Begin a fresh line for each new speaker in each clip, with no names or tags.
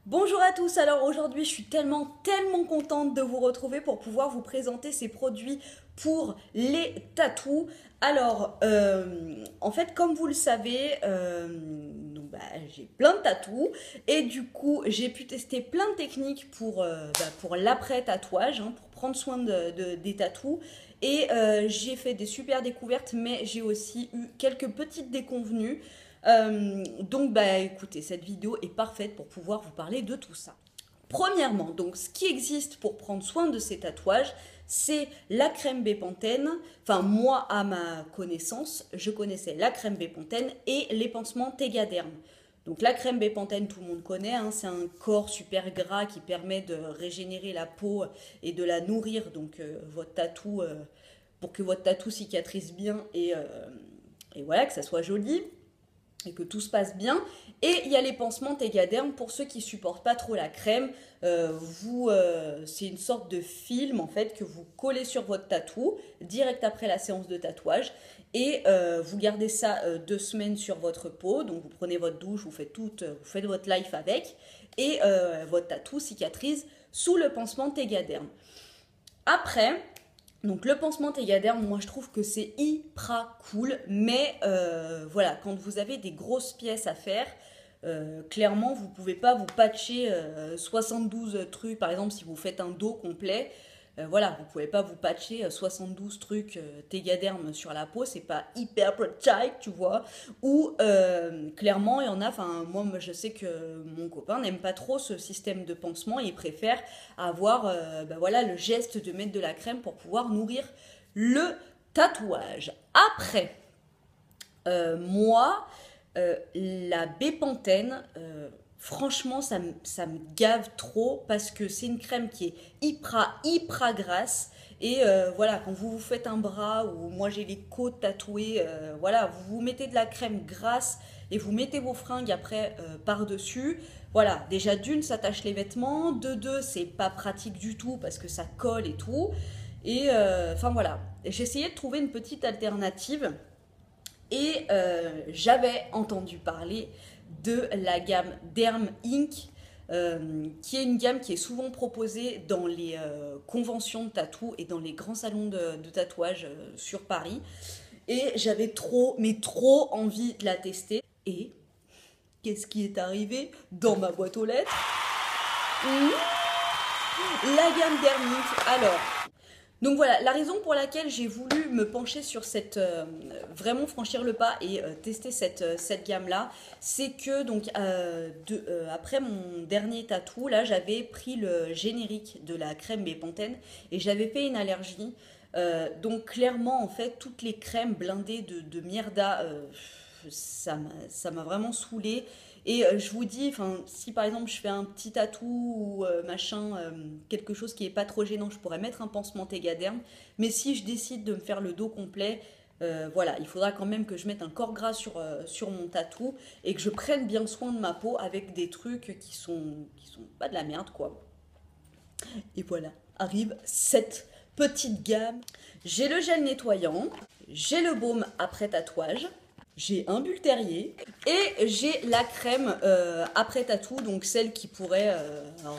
Bonjour à tous, alors aujourd'hui je suis tellement contente de vous retrouver pour pouvoir vous présenter ces produits pour les tatous. Alors, en fait, comme vous le savez, j'ai plein de tatous et du coup j'ai pu tester plein de techniques pour l'après-tatouage, hein, pour prendre soin des tatous. Et j'ai fait des super découvertes, mais j'ai aussi eu quelques petites déconvenues. Écoutez, cette vidéo est parfaite pour pouvoir vous parler de tout ça. Premièrement, donc ce qui existe pour prendre soin de ces tatouages, c'est la crème Bepanthen. Enfin, moi, à ma connaissance, je connaissais la crème Bepanthen et les pansements Tegaderm. Donc la crème Bepanthen, tout le monde connaît, hein, c'est un corps super gras qui permet de régénérer la peau et de la nourrir, donc votre tatou, pour que votre tatou cicatrise bien et voilà, que ça soit joli et que tout se passe bien. Et il y a les pansements Tegaderm pour ceux qui supportent pas trop la crème. C'est une sorte de film en fait que vous collez sur votre tatou direct après la séance de tatouage et vous gardez ça 2 semaines sur votre peau. Donc vous prenez votre douche, vous faites votre life avec et votre tatou cicatrise sous le pansement Tegaderm. Après, donc le pansement Tegaderm, moi je trouve que c'est hyper cool, mais voilà, quand vous avez des grosses pièces à faire, clairement vous pouvez pas vous patcher 72 trucs, par exemple si vous faites un dos complet, voilà, vous pouvez pas vous patcher 72 trucs Tegaderm sur la peau, c'est pas hyper pratique, tu vois, ou clairement il y en a, enfin moi je sais que mon copain n'aime pas trop ce système de pansement, il préfère avoir voilà, le geste de mettre de la crème pour pouvoir nourrir le tatouage. Après, moi, la Bepanthen, franchement, ça me gave trop parce que c'est une crème qui est hyper grasse. Et voilà, quand vous vous faites un bras ou moi j'ai les côtes tatouées, voilà, vous vous mettez de la crème grasse et vous mettez vos fringues après par-dessus. Voilà, déjà d'une, ça tâche les vêtements. De deux, c'est pas pratique du tout parce que ça colle et tout. Et enfin voilà, j'ai essayé de trouver une petite alternative. Et j'avais entendu parler de la gamme Derm Inc., qui est une gamme qui est souvent proposée dans les conventions de tatou et dans les grands salons de tatouage sur Paris. Et j'avais trop, mais trop envie de la tester. Et qu'est-ce qui est arrivé dans ma boîte aux lettres? La gamme Derm Inc. Alors, donc voilà, la raison pour laquelle j'ai voulu me pencher sur cette, vraiment franchir le pas et tester cette gamme-là, c'est que donc après mon dernier tatou, là j'avais pris le générique de la crème Bepanthen et j'avais fait une allergie. Donc clairement en fait toutes les crèmes blindées de mierda, ça m'a vraiment saoulée. Et je vous dis, si par exemple je fais un petit tatou ou machin, quelque chose qui est pas trop gênant, je pourrais mettre un pansement Tegaderm. Mais si je décide de me faire le dos complet, voilà, il faudra quand même que je mette un corps gras sur mon tatou et que je prenne bien soin de ma peau avec des trucs qui sont pas de la merde, quoi. Et voilà, arrive cette petite gamme. J'ai le gel nettoyant, j'ai le baume après tatouage, j'ai un bulle terrier et j'ai la crème après tatou, donc celle qui pourrait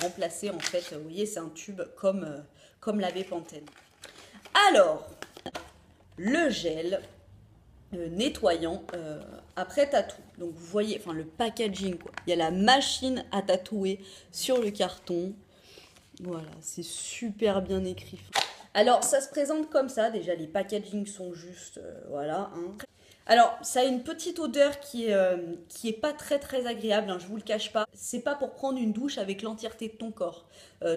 remplacer en fait, vous voyez, c'est un tube comme la Bepanthen. Alors, le gel nettoyant après tatou. Donc vous voyez, le packaging, quoi. Il y a la machine à tatouer sur le carton. Voilà, c'est super bien écrit. Alors, ça se présente comme ça. Déjà, les packagings sont juste, voilà. Hein. Alors, ça a une petite odeur qui est pas très agréable, hein, je vous le cache pas. C'est pas pour prendre une douche avec l'entièreté de ton corps.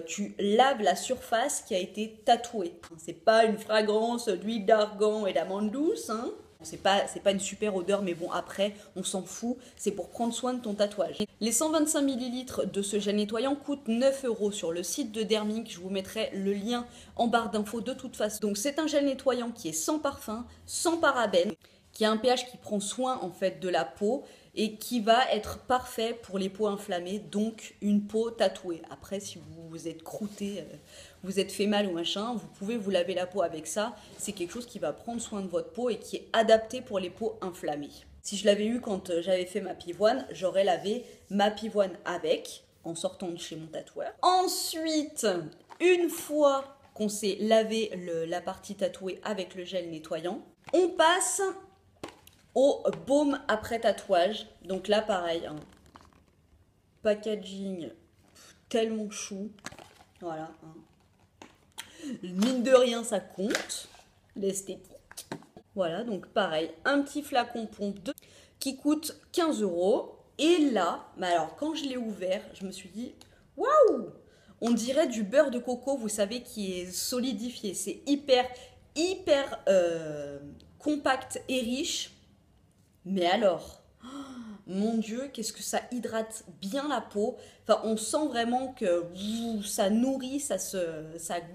Tu laves la surface qui a été tatouée. C'est pas une fragrance d'huile d'argan et d'amande douce, hein. C'est pas une super odeur, mais bon, après, on s'en fout. C'est pour prendre soin de ton tatouage. Les 125 ml de ce gel nettoyant coûtent 9 € sur le site de Derm Inc. Je vous mettrai le lien en barre d'infos de toute façon. Donc, c'est un gel nettoyant qui est sans parfum, sans parabènes, qui a un pH qui prend soin en fait de la peau et qui va être parfait pour les peaux inflammées, donc une peau tatouée. Après, si vous vous êtes croûté, vous êtes fait mal ou machin, vous pouvez vous laver la peau avec ça. C'est quelque chose qui va prendre soin de votre peau et qui est adapté pour les peaux inflammées. Si je l'avais eu quand j'avais fait ma pivoine, j'aurais lavé ma pivoine avec. en sortant de chez mon tatoueur. Ensuite, une fois qu'on s'est lavé la partie tatouée avec le gel nettoyant, on passe au baume après tatouage. Donc là, pareil, hein, packaging tellement chou. Voilà. Hein. Mine de rien, ça compte. L'esthétique. Voilà, donc pareil, un petit flacon pompe 2 qui coûte 15 €. Et là, mais alors quand je l'ai ouvert, je me suis dit, waouh! On dirait du beurre de coco, vous savez, qui est solidifié. C'est hyper compact et riche. Mais alors, mon Dieu, qu'est-ce que ça hydrate bien la peau. Enfin, on sent vraiment que ça nourrit, ça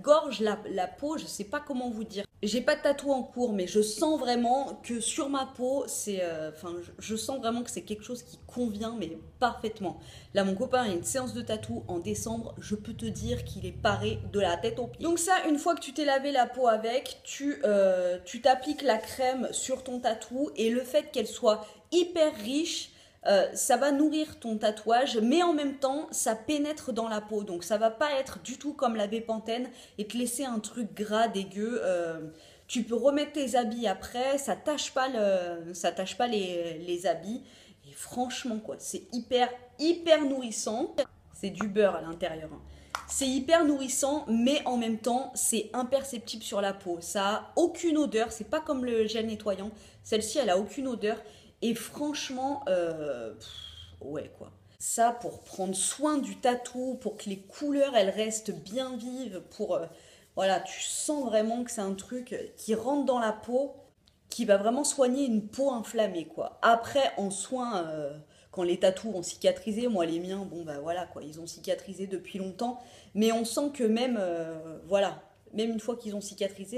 gorge la peau. Je sais pas comment vous dire. J'ai pas de tatou en cours, mais je sens vraiment que sur ma peau, je sens vraiment que c'est quelque chose qui convient, mais parfaitement. Là, mon copain a une séance de tatou en décembre. Je peux te dire qu'il est paré de la tête aux pieds. Donc ça, une fois que tu t'es lavé la peau avec, tu t'appliques la crème sur ton tatou et le fait qu'elle soit hyper riche, ça va nourrir ton tatouage, mais en même temps, ça pénètre dans la peau. Donc, ça va pas être du tout comme la Bepanthen et te laisser un truc gras, dégueu. Tu peux remettre tes habits après, ça tâche pas les habits. Et franchement, quoi, c'est hyper nourrissant. C'est du beurre à l'intérieur. Hein. C'est hyper nourrissant, mais en même temps, c'est imperceptible sur la peau. Ça a aucune odeur. C'est pas comme le gel nettoyant. Celle-ci, elle a aucune odeur. Et franchement, ouais quoi. Ça, pour prendre soin du tatou, pour que les couleurs, elles restent bien vives, voilà, tu sens vraiment que c'est un truc qui rentre dans la peau, qui va vraiment soigner une peau inflammée, quoi. Après, en soins, quand les tatous ont cicatrisé, moi les miens, bon bah voilà, quoi, ils ont cicatrisé depuis longtemps, mais on sent que même, voilà, même une fois qu'ils ont cicatrisé,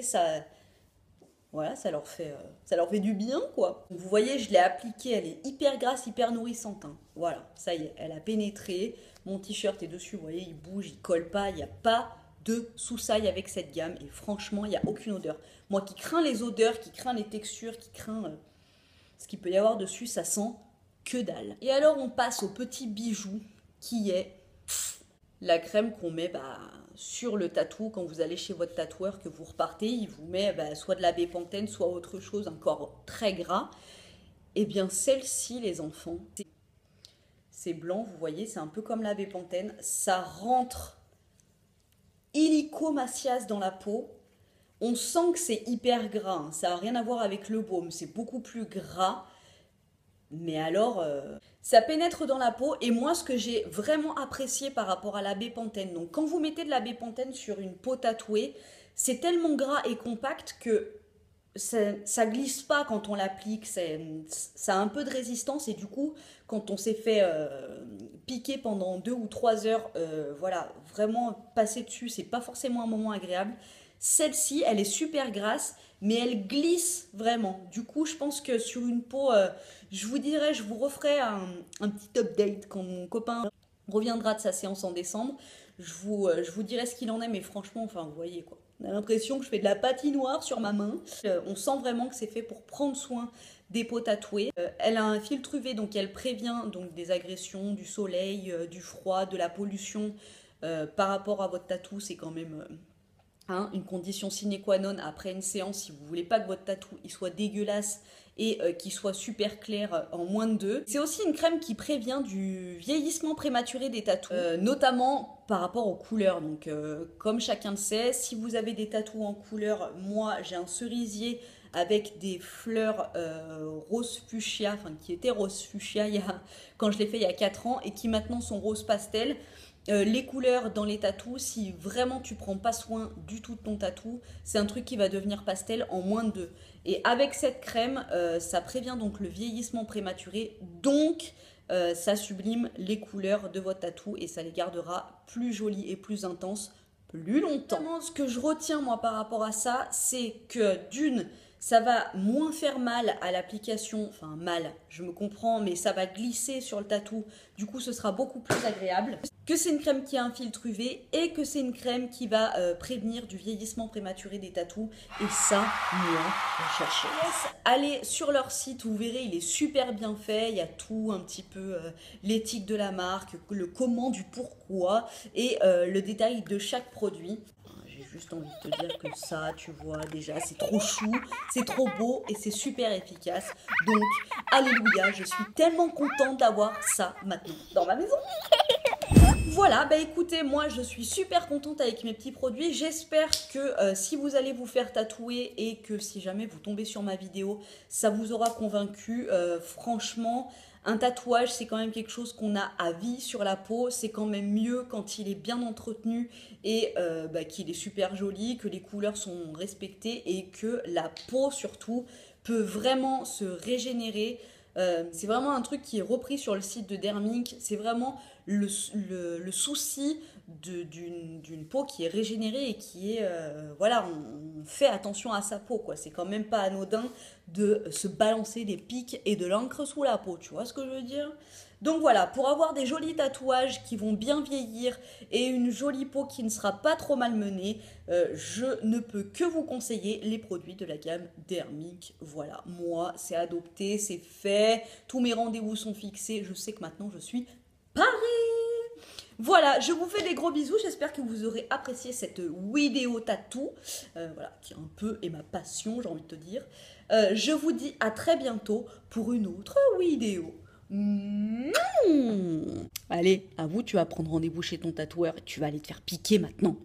voilà, ça leur fait du bien, quoi. Vous voyez, je l'ai appliquée, elle est hyper grasse, hyper nourrissante. Hein. Voilà, ça y est, elle a pénétré. Mon t-shirt est dessus, vous voyez, il bouge, il colle pas. Il n'y a pas de soussaille avec cette gamme. Et franchement, il n'y a aucune odeur. Moi qui crains les odeurs, qui crains les textures, qui crains ce qu'il peut y avoir dessus, ça sent que dalle. Et alors, on passe au petit bijou qui est la crème qu'on met sur le tatou quand vous allez chez votre tatoueur, que vous repartez, il vous met soit de la Bepanthen, soit autre chose, encore très gras. Et bien celle-ci, les enfants, c'est blanc, vous voyez, c'est un peu comme la Bepanthen, ça rentre illico macias dans la peau. On sent que c'est hyper gras, hein. Ça n'a rien à voir avec le baume, c'est beaucoup plus gras. Mais alors, ça pénètre dans la peau. Et moi, ce que j'ai vraiment apprécié par rapport à la Bepanthen, donc quand vous mettez de la Bepanthen sur une peau tatouée, c'est tellement gras et compact que ça glisse pas quand on l'applique. Ça a un peu de résistance et du coup, quand on s'est fait piquer pendant 2 ou 3 heures, voilà, vraiment passer dessus, c'est pas forcément un moment agréable. Celle-ci, elle est super grasse, mais elle glisse vraiment. Du coup, je pense que sur une peau, je vous referai un petit update quand mon copain reviendra de sa séance en décembre. Je vous dirai ce qu'il en est, mais franchement, enfin, vous voyez quoi. On a l'impression que je fais de la patinoire sur ma main. On sent vraiment que c'est fait pour prendre soin des peaux tatouées. Elle a un filtre UV, donc elle prévient donc, des agressions, du soleil, du froid, de la pollution. Par rapport à votre tatou, c'est quand même... une condition sine qua non après une séance, si vous voulez pas que votre tatou il soit dégueulasse et qu'il soit super clair en moins de 2. C'est aussi une crème qui prévient du vieillissement prématuré des tatous, notamment par rapport aux couleurs. Donc comme chacun le sait, si vous avez des tatous en couleur, moi j'ai un cerisier avec des fleurs rose fuchsia, enfin qui étaient rose fuchsia quand je l'ai fait il y a 4 ans et qui maintenant sont rose pastel. Les couleurs dans les tatous, si vraiment tu prends pas soin du tout de ton tatou, c'est un truc qui va devenir pastel en moins de 2. Et avec cette crème, ça prévient donc le vieillissement prématuré, donc ça sublime les couleurs de votre tatou et ça les gardera plus jolies et plus intenses plus longtemps. Vraiment, ce que je retiens moi par rapport à ça, c'est que d'une, ça va moins faire mal à l'application, enfin mal, je me comprends, mais ça va glisser sur le tatou, du coup ce sera beaucoup plus agréable. Que c'est une crème qui a un filtre UV et que c'est une crème qui va prévenir du vieillissement prématuré des tatous. Et ça, moi, je cherchais. Allez sur leur site, vous verrez, il est super bien fait. Il y a tout, un petit peu l'éthique de la marque, le comment, du pourquoi et le détail de chaque produit. J'ai juste envie de te dire que ça, tu vois, déjà, c'est trop chou, c'est trop beau et c'est super efficace. Donc, alléluia, je suis tellement contente d'avoir ça maintenant dans ma maison. Voilà, bah écoutez, moi je suis super contente avec mes petits produits. J'espère que si vous allez vous faire tatouer et que si jamais vous tombez sur ma vidéo, ça vous aura convaincu. Franchement, un tatouage, c'est quand même quelque chose qu'on a à vie sur la peau. C'est quand même mieux quand il est bien entretenu et qu'il est super joli, que les couleurs sont respectées et que la peau surtout peut vraiment se régénérer. C'est vraiment un truc qui est repris sur le site de Dermink. C'est vraiment le souci d'une peau qui est régénérée et qui est... voilà, on fait attention à sa peau, quoi. C'est quand même pas anodin de se balancer des pics et de l'encre sous la peau, tu vois ce que je veux dire? Donc voilà, pour avoir des jolis tatouages qui vont bien vieillir et une jolie peau qui ne sera pas trop malmenée, je ne peux que vous conseiller les produits de la gamme Dermink. Voilà, moi c'est adopté, c'est fait, tous mes rendez-vous sont fixés, je sais que maintenant je suis parée. Voilà, je vous fais des gros bisous, j'espère que vous aurez apprécié cette vidéo tatou, voilà, qui un peu est ma passion, j'ai envie de te dire. Je vous dis à très bientôt pour une autre vidéo. Allez, à vous, tu vas prendre rendez-vous chez ton tatoueur et tu vas aller te faire piquer maintenant.